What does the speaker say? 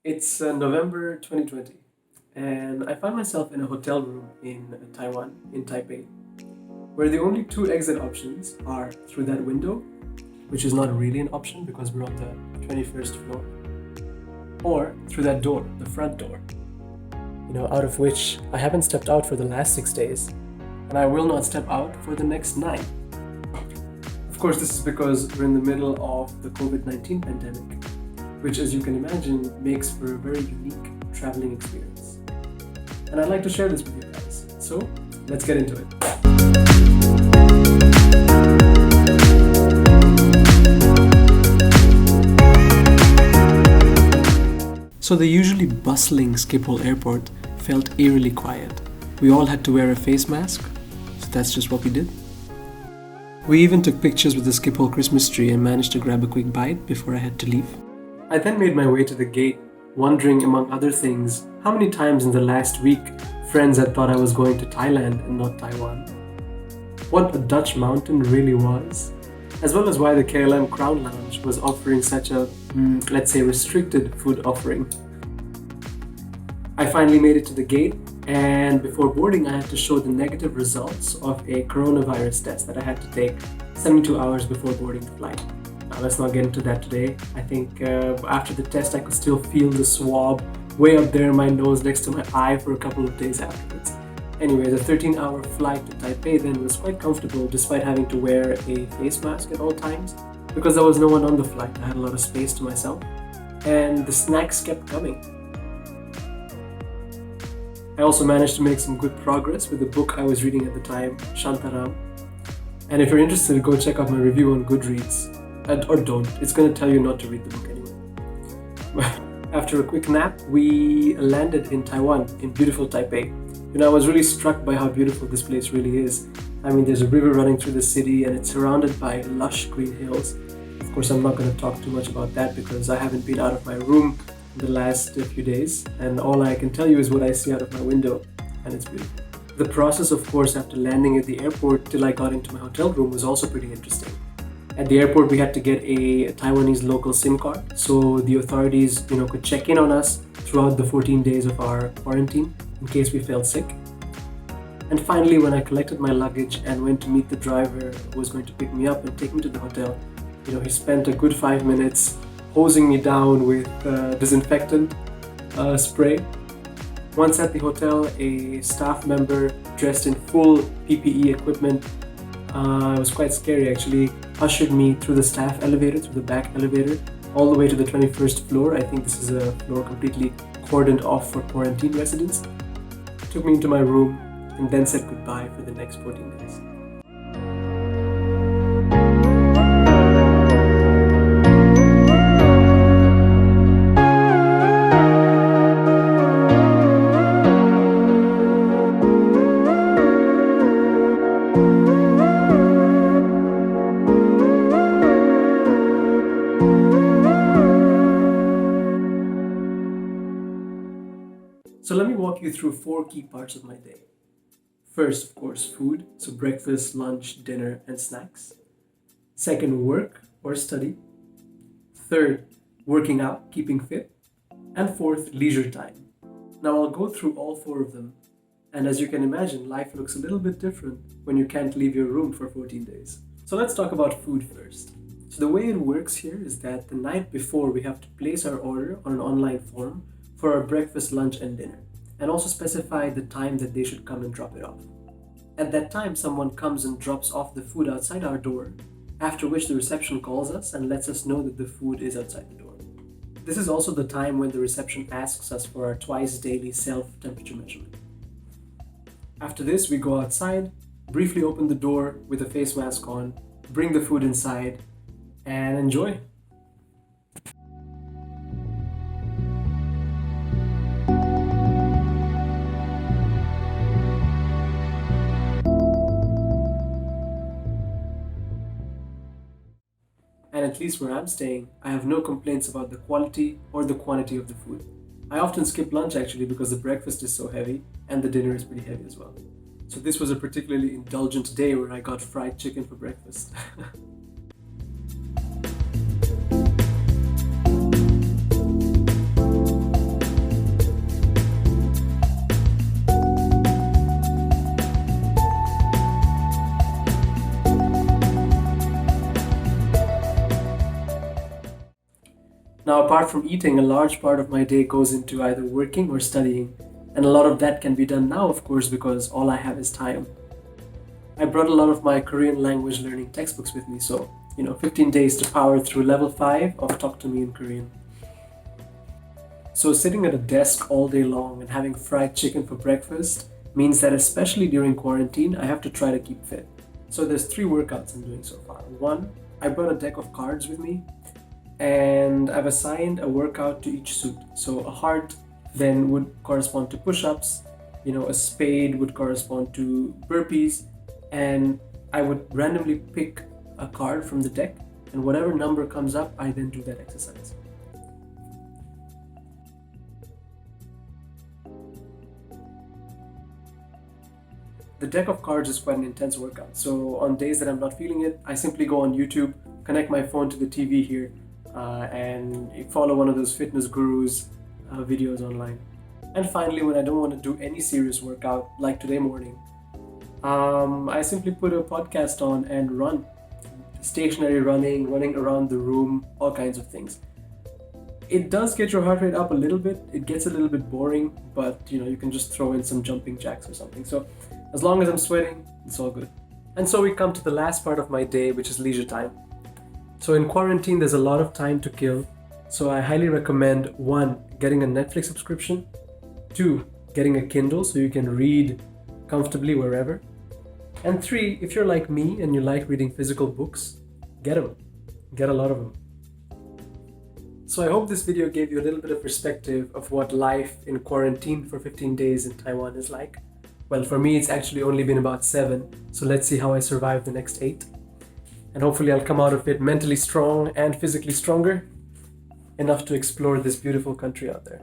November 2020, and I find myself in a hotel room in Taiwan, in Taipei, where the only two exit options are through that window, which is not really an option because we're on the 21st floor, or through that door, the front door, out of which I haven't stepped out for the last 6 days, and I will not step out for the next 9. Of course, this is because we're in the middle of the COVID-19 pandemic, which, as you can imagine, makes for a very unique traveling experience. And I'd like to share this with you guys. So, let's get into it. So the usually bustling Schiphol airport felt eerily quiet. We all had to wear a face mask, so that's just what we did. We even took pictures with the Schiphol Christmas tree and managed to grab a quick bite before I had to leave. I then made my way to the gate, wondering, among other things, how many times in the last week friends had thought I was going to Thailand and not Taiwan. What a Dutch mountain really was, as well as why the KLM Crown Lounge was offering such a, let's say, restricted food offering. I finally made it to the gate, and before boarding I had to show the negative results of a coronavirus test that I had to take 72 hours before boarding the flight. Now let's not get into that today. I think after the test I could still feel the swab way up there in my nose next to my eye for a couple of days afterwards. Anyway, the 13-hour flight to Taipei then was quite comfortable despite having to wear a face mask at all times because there was no one on the flight. I had a lot of space to myself and the snacks kept coming. I also managed to make some good progress with the book I was reading at the time, Shantaram. And if you're interested, go check out my review on Goodreads. Or don't, it's going to tell you not to read the book anyway. After a quick nap, we landed in Taiwan, in beautiful Taipei. I was really struck by how beautiful this place really is. I mean, there's a river running through the city and it's surrounded by lush green hills. Of course, I'm not going to talk too much about that because I haven't been out of my room the last few days, and all I can tell you is what I see out of my window, and it's beautiful. The process, of course, after landing at the airport till I got into my hotel room was also pretty interesting. At the airport, we had to get a Taiwanese local SIM card, so the authorities, could check in on us throughout the 14 days of our quarantine in case we felt sick. And finally, when I collected my luggage and went to meet the driver who was going to pick me up and take me to the hotel, he spent a good 5 minutes hosing me down with disinfectant spray. Once at the hotel, a staff member dressed in full PPE equipment, it was quite scary actually, ushered me through the staff elevator, through the back elevator, all the way to the 21st floor. I think this is a floor completely cordoned off for quarantine residents. Took me into my room and then said goodbye for the next 14 days. So let me walk you through 4 key parts of my day. First, of course, food, so breakfast, lunch, dinner, and snacks. Second, work or study. Third, working out, keeping fit. And fourth, leisure time. Now I'll go through all 4 of them, and as you can imagine, life looks a little bit different when you can't leave your room for 14 days. So let's talk about food first. So the way it works here is that the night before we have to place our order on an online form for our breakfast, lunch, and dinner, and also specify the time that they should come and drop it off. At that time, someone comes and drops off the food outside our door, after which the reception calls us and lets us know that the food is outside the door. This is also the time when the reception asks us for our twice daily self-temperature measurement. After this, we go outside, briefly open the door with a face mask on, bring the food inside, and enjoy. And at least where I'm staying, I have no complaints about the quality or the quantity of the food. I often skip lunch actually because the breakfast is so heavy and the dinner is pretty heavy as well. So this was a particularly indulgent day where I got fried chicken for breakfast. Now, apart from eating, a large part of my day goes into either working or studying. And a lot of that can be done now, of course, because all I have is time. I brought a lot of my Korean language learning textbooks with me, so 15 days to power through level 5 of Talk to Me in Korean. So sitting at a desk all day long and having fried chicken for breakfast means that especially during quarantine, I have to try to keep fit. So there's 3 workouts I'm doing so far. 1, I brought a deck of cards with me and I've assigned a workout to each suit. So a heart then would correspond to push-ups, a spade would correspond to burpees, and I would randomly pick a card from the deck, and whatever number comes up, I then do that exercise. The deck of cards is quite an intense workout, so on days that I'm not feeling it, I simply go on YouTube, connect my phone to the TV here, and follow one of those fitness gurus videos online. And finally, when I don't want to do any serious workout, like today morning, I simply put a podcast on and run. Stationary running around the room, all kinds of things. It does get your heart rate up a little bit. It gets a little bit boring, but you can just throw in some jumping jacks or something. So as long as I'm sweating, it's all good. And so we come to the last part of my day, which is leisure time. So in quarantine, there's a lot of time to kill. So I highly recommend 1, getting a Netflix subscription, 2, getting a Kindle so you can read comfortably wherever, and 3, if you're like me and you like reading physical books, get them. Get a lot of them. So I hope this video gave you a little bit of perspective of what life in quarantine for 15 days in Taiwan is like. Well, for me, it's actually only been about 7, so let's see how I survive the next 8. And hopefully I'll come out of it mentally strong and physically stronger, enough to explore this beautiful country out there.